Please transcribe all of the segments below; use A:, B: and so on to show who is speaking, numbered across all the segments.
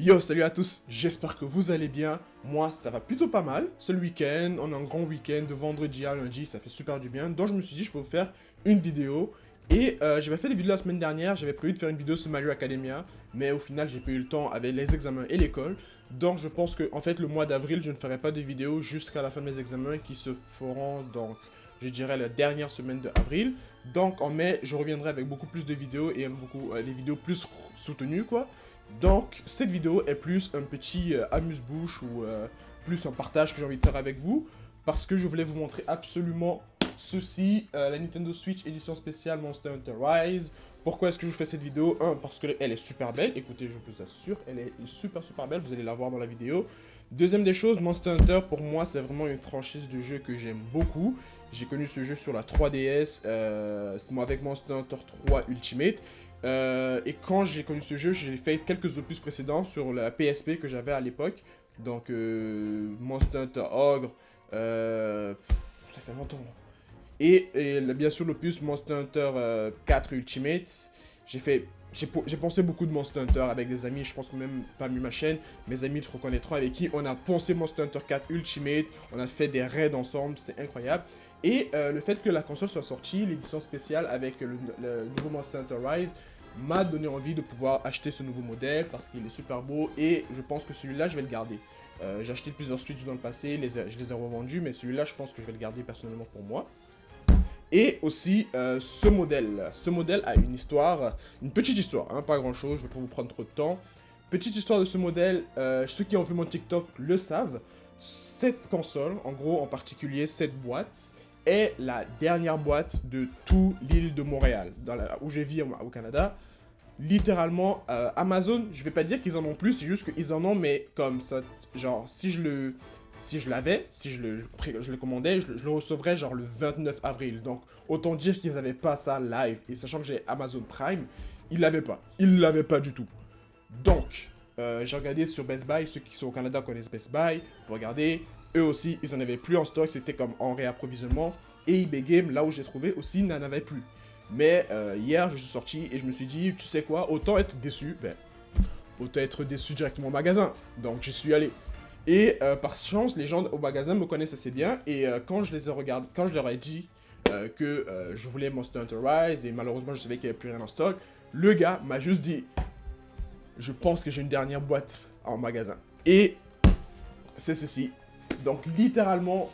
A: Yo, salut à tous, j'espère que vous allez bien. Moi, ça va plutôt pas mal. C'est le week-end, on a un grand week-end de vendredi à lundi, ça fait super du bien. Donc je me suis dit, je peux vous faire une vidéo. Et j'avais fait des vidéos la semaine dernière, j'avais prévu de faire une vidéo sur My Hero Academia. Mais au final, j'ai pas eu le temps avec les examens et l'école. Donc je pense que, en fait, le mois d'avril, je ne ferai pas de vidéo jusqu'à la fin de mes examens qui se feront, donc, je dirais, la dernière semaine de avril. Donc en mai, je reviendrai avec beaucoup plus de vidéos et des vidéos plus soutenues, quoi. Donc, cette vidéo est plus un petit amuse-bouche ou plus un partage que j'ai envie de faire avec vous. Parce que je voulais vous montrer absolument ceci, la Nintendo Switch édition spéciale Monster Hunter Rise. Pourquoi est-ce que je vous fais cette vidéo? Parce qu'elle est super belle, écoutez, je vous assure, elle est super belle, vous allez la voir dans la vidéo. Deuxième des choses, Monster Hunter, pour moi, c'est vraiment une franchise de jeu que j'aime beaucoup. J'ai connu ce jeu sur la 3DS, avec Monster Hunter 3 Ultimate. Et quand j'ai connu ce jeu, j'ai fait quelques opus précédents sur la PSP que j'avais à l'époque. Donc, Monster Hunter Ogre, ça fait longtemps. Et bien sûr, l'opus Monster Hunter 4 Ultimate. J'ai pensé beaucoup de Monster Hunter avec des amis, je pense que même parmi ma chaîne, mes amis te reconnaîtront avec qui on a pensé Monster Hunter 4 Ultimate, on a fait des raids ensemble, c'est incroyable. Et le fait que la console soit sortie, l'édition spéciale avec le nouveau Monster Hunter Rise, m'a donné envie de pouvoir acheter ce nouveau modèle parce qu'il est super beau et je pense que celui-là, je vais le garder. J'ai acheté plusieurs Switch dans le passé, je les ai revendus, mais celui-là, je pense que je vais le garder personnellement pour moi. Et aussi, ce modèle a une histoire, une petite histoire, hein, pas grand-chose, je ne vais pas vous prendre trop de temps. Petite histoire de ce modèle, ceux qui ont vu mon TikTok le savent, cette console, en gros, en particulier cette boîte, est la dernière boîte de toute l'île de Montréal, où je vis au Canada. Littéralement, Amazon, je vais pas dire qu'ils en ont plus, c'est juste qu'ils en ont, mais comme ça, genre, si je le commandais, je le recevrais genre le 29 avril. Donc, autant dire qu'ils n'avaient pas ça live. Et sachant que j'ai Amazon Prime, ils l'avaient pas. Ils l'avaient pas du tout. Donc, j'ai regardé sur Best Buy, ceux qui sont au Canada connaissent Best Buy. Vous regardez, eux aussi, ils en avaient plus en stock, c'était comme en réapprovisionnement. Et eBay Game, là où j'ai trouvé aussi, n'en avait plus. Mais hier, je suis sorti et je me suis dit, tu sais quoi, autant être déçu, autant être déçu directement au magasin. Donc, j'y suis allé. Et par chance, les gens au magasin me connaissent assez bien. Et quand je les ai regardés, quand je leur ai dit que je voulais Monster Hunter Rise et malheureusement je savais qu'il n'y avait plus rien en stock, le gars m'a juste dit, je pense que j'ai une dernière boîte en magasin. Et c'est ceci. Donc littéralement,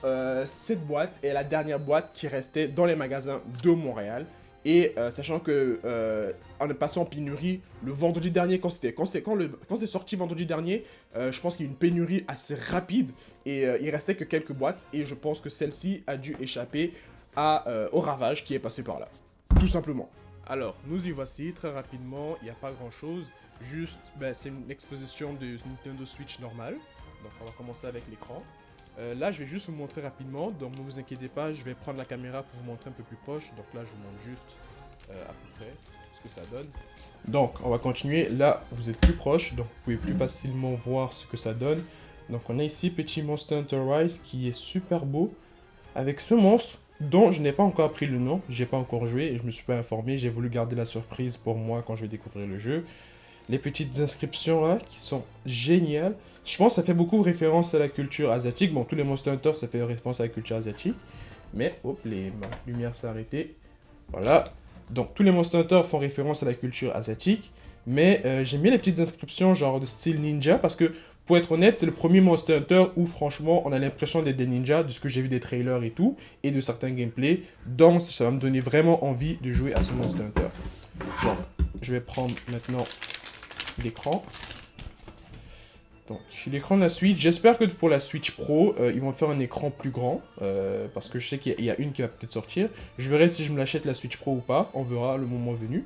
A: cette boîte est la dernière boîte qui restait dans les magasins de Montréal. Et sachant que en passant en pénurie le vendredi dernier, quand c'est sorti vendredi dernier, je pense qu'il y a eu une pénurie assez rapide et il restait que quelques boîtes et je pense que celle-ci a dû échapper au ravage qui est passé par là, tout simplement. Alors, nous y voici très rapidement, il n'y a pas grand-chose, juste, c'est une exposition de Nintendo Switch normale. Donc on va commencer avec l'écran. Là, je vais juste vous montrer rapidement, donc ne vous inquiétez pas, je vais prendre la caméra pour vous montrer un peu plus proche. Donc là, je vous montre juste à peu près ce que ça donne. Donc, on va continuer. Là, vous êtes plus proche, donc vous pouvez plus facilement voir ce que ça donne. Donc, on a ici petit Monster Hunter Rise qui est super beau, avec ce monstre dont je n'ai pas encore appris le nom, j'ai pas encore joué et je me suis pas informé, j'ai voulu garder la surprise pour moi quand je vais découvrir le jeu. Les petites inscriptions là, qui sont géniales. Je pense que ça fait beaucoup référence à la culture asiatique. Bon, tous les Monster Hunter, ça fait référence à la culture asiatique. Mais, hop, ma lumière s'est arrêtée. Voilà. Donc, tous les Monster Hunter font référence à la culture asiatique. Mais j'aime bien les petites inscriptions, genre de style ninja, parce que, pour être honnête, c'est le premier Monster Hunter où, franchement, on a l'impression d'être des ninjas, de ce que j'ai vu des trailers et tout, et de certains gameplays. Donc, ça va me donner vraiment envie de jouer à ce Monster Hunter. Donc, je vais prendre maintenant l'écran. Donc, l'écran de la Switch, j'espère que pour la Switch Pro, ils vont faire un écran plus grand, parce que je sais qu'il y a une qui va peut-être sortir. Je verrai si je me l'achète la Switch Pro ou pas, on verra le moment venu.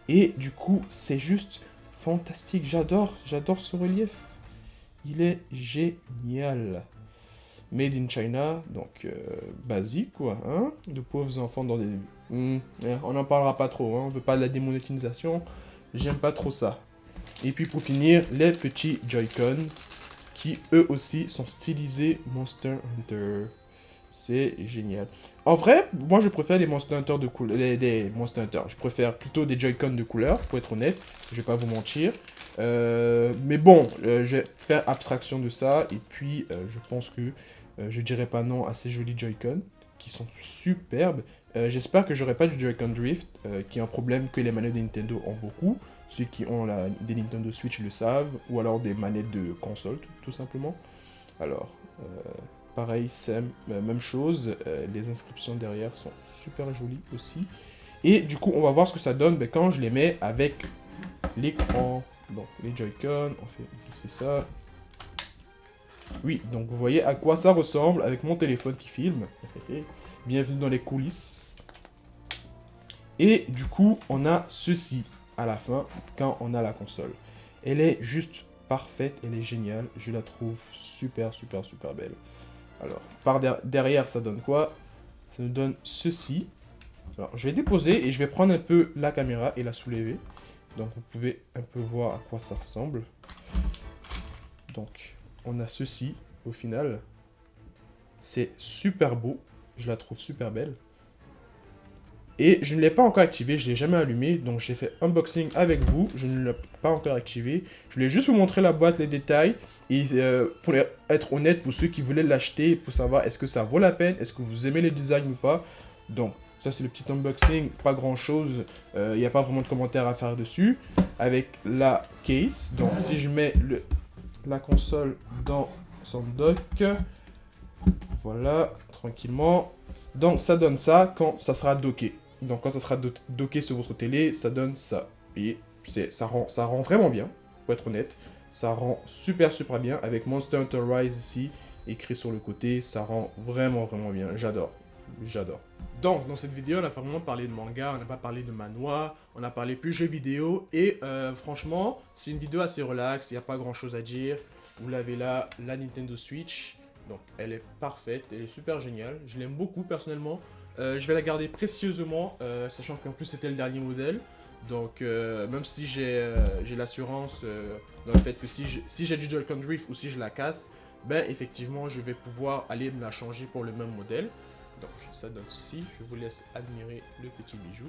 A: Et du coup, c'est juste fantastique, j'adore ce relief. Il est génial. Made in China, donc basique quoi, hein. De pauvres enfants dans des... on n'en parlera pas trop, hein. On veut pas de la démonétisation, j'aime pas trop ça. Et puis pour finir, les petits Joy-Con, qui eux aussi sont stylisés Monster Hunter. C'est génial. En vrai, moi je préfère les Monster Hunter des Monster Hunter. Je préfère plutôt des Joy-Con de couleur, pour être honnête. Je vais pas vous mentir. Mais bon, je vais faire abstraction de ça. Et puis, je pense que je dirais pas non à ces jolis Joy-Con qui sont superbes. J'espère que j'aurai pas du Joy-Con Drift, qui est un problème que les manettes de Nintendo ont beaucoup. Ceux qui ont des Nintendo Switch le savent, ou alors des manettes de console, tout simplement. Alors, pareil, même chose. Les inscriptions derrière sont super jolies aussi. Et du coup, on va voir ce que ça donne quand je les mets avec l'écran. Donc, les Joy-Con, on fait glisser ça. Oui, donc vous voyez à quoi ça ressemble avec mon téléphone qui filme. Bienvenue dans les coulisses. Et du coup, on a ceci à la fin, quand on a la console. Elle est juste parfaite, elle est géniale. Je la trouve super, super, super belle. Alors, derrière, ça donne quoi? Ça nous donne ceci. Alors, je vais déposer et je vais prendre un peu la caméra et la soulever. Donc, vous pouvez un peu voir à quoi ça ressemble. Donc, on a ceci au final. C'est super beau. Je la trouve super belle. Et je ne l'ai pas encore activé, je ne l'ai jamais allumé, donc j'ai fait unboxing avec vous, je ne l'ai pas encore activé. Je voulais juste vous montrer la boîte, les détails, et pour être honnête, pour ceux qui voulaient l'acheter, pour savoir est-ce que ça vaut la peine, est-ce que vous aimez les designs ou pas. Donc, ça c'est le petit unboxing, pas grand chose, il n'y a pas vraiment de commentaires à faire dessus. Avec la case, donc si je mets la console dans son dock, voilà, tranquillement. Donc ça donne ça quand ça sera docké. Donc quand ça sera docké sur votre télé, ça donne ça. Et ça rend vraiment bien, pour être honnête. Ça rend super super bien avec Monster Hunter Rise ici, écrit sur le côté. Ça rend vraiment vraiment bien. J'adore. J'adore. Donc dans cette vidéo, on a vraiment parlé de manga, on n'a pas parlé de manhwa, on a parlé plus jeux vidéo. Et franchement, c'est une vidéo assez relax, il n'y a pas grand chose à dire. Vous l'avez là, la Nintendo Switch. Donc elle est parfaite, elle est super géniale. Je l'aime beaucoup personnellement. Je vais la garder précieusement, sachant qu'en plus c'était le dernier modèle. Donc même si j'ai l'assurance dans le fait que si j'ai du Joy-Con Drift ou si je la casse, ben effectivement je vais pouvoir aller me la changer pour le même modèle. Donc ça donne ceci. Je vous laisse admirer le petit bijou.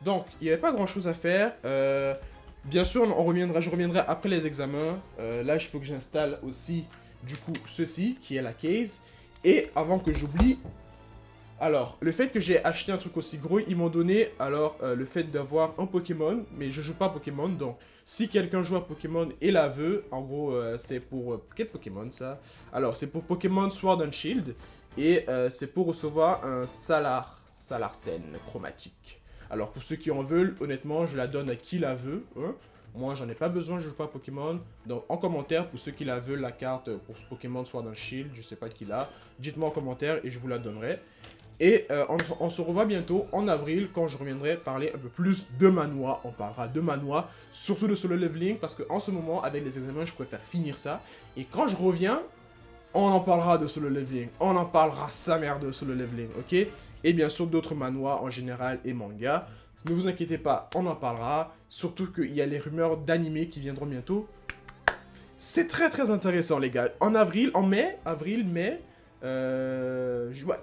A: Donc, il n'y avait pas grand chose à faire. Bien sûr, je reviendrai après les examens. Là, il faut que j'installe aussi, du coup, ceci, qui est la case. Et avant que j'oublie, alors, le fait que j'ai acheté un truc aussi gros, ils m'ont donné, alors, le fait d'avoir un Pokémon, mais je joue pas à Pokémon, donc, si quelqu'un joue à Pokémon et la veut, en gros, c'est pour, quel Pokémon, ça? Alors, c'est pour Pokémon Sword and Shield, et c'est pour recevoir un Salarsen chromatique. Alors, pour ceux qui en veulent, honnêtement, je la donne à qui la veut, hein. Moi, j'en ai pas besoin, je joue pas à Pokémon. Donc, en commentaire, pour ceux qui la veulent, la carte pour ce Pokémon Sword and Shield, je sais pas qui l'a, dites-moi en commentaire et je vous la donnerai. Et on se revoit bientôt en avril quand je reviendrai parler un peu plus de manhwa. On parlera de manhwa, surtout de solo leveling, parce qu'en ce moment, avec les examens, je préfère finir ça. Et quand je reviens, on en parlera de solo leveling. On en parlera sa mère de solo leveling, ok? Et bien sûr d'autres manhwa en général et manga. Ne vous inquiétez pas, on en parlera. Surtout qu'il y a les rumeurs d'animés qui viendront bientôt. C'est très très intéressant les gars. En avril, en mai, mai,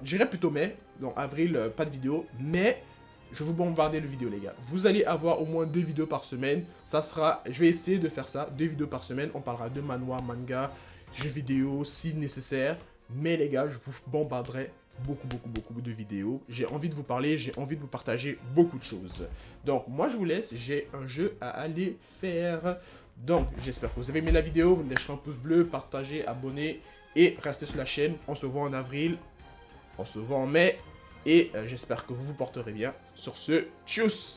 A: j'irai plutôt mai. Donc avril, pas de vidéo. Mais je vais vous bombarder de vidéos les gars. Vous allez avoir au moins 2 vidéos par semaine. Ça sera, je vais essayer de faire ça, 2 vidéos par semaine. On parlera de manhwa, manga, jeux vidéo si nécessaire. Mais les gars, je vous bombarderai beaucoup de vidéos. J'ai envie de vous parler, j'ai envie de vous partager beaucoup de choses. Donc, moi, je vous laisse. J'ai un jeu à aller faire. Donc, j'espère que vous avez aimé la vidéo. Vous me lâcherez un pouce bleu, partagez, abonnez et restez sur la chaîne. On se voit en avril. On se voit en mai. Et j'espère que vous vous porterez bien. Sur ce, tchuss!